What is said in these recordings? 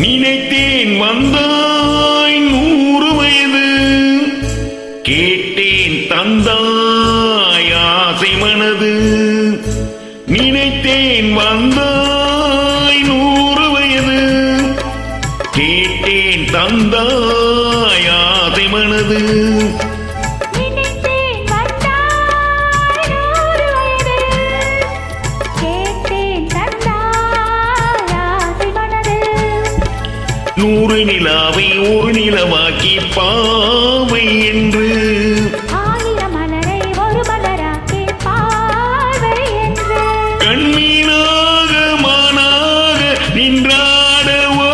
நினைத்தேன் வந்தாய் 100 வயது, கேட்டேன் தந்தாய் ஆசை மனது. நினைத்தேன் வந்தாய் 100 வயது, கேட்டேன் தந்தாய் ஆசை மனது. நூறு நிலாவை ஒரு நிலவாக்கி பாவை என்று, 1000 மலரை ஒரு மலராக்கி பாவை என்று, கண்மீனாக மானாக நின்றாடவோ,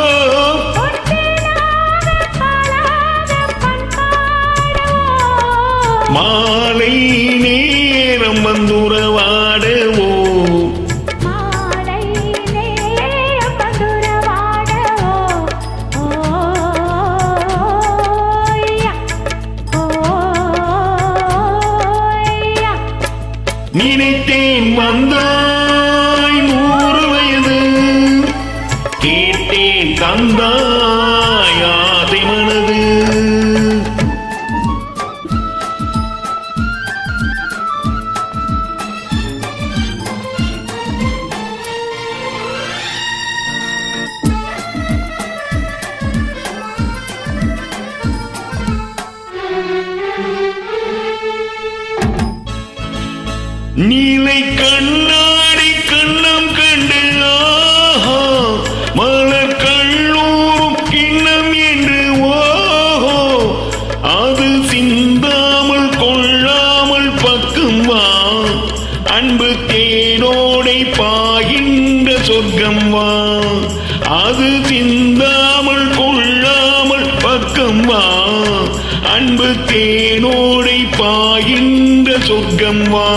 மாலை நேரம் வந்துறவாடவோ, நினைத்தேன் வந்தாய் 100 வயது, கேட்டேன் தந்தாய் ஆசை மனது. நீலை கண்ணாடி கண்ணம் கண்டு, ஆஹா மலர் கள்ளூரும் கிண்ணம் என்று, ஓஹோ அது சிந்தாமல் கொள்ளாமல் பக்கம் வா, அன்பு தேனோடை பாயின்ற சொர்க்கம் வா, அது சிந்தாமல் கொள்ளாமல் பக்கம் வா, அன்பு தேனோடை பாயின்ற சொர்க்கம் வா.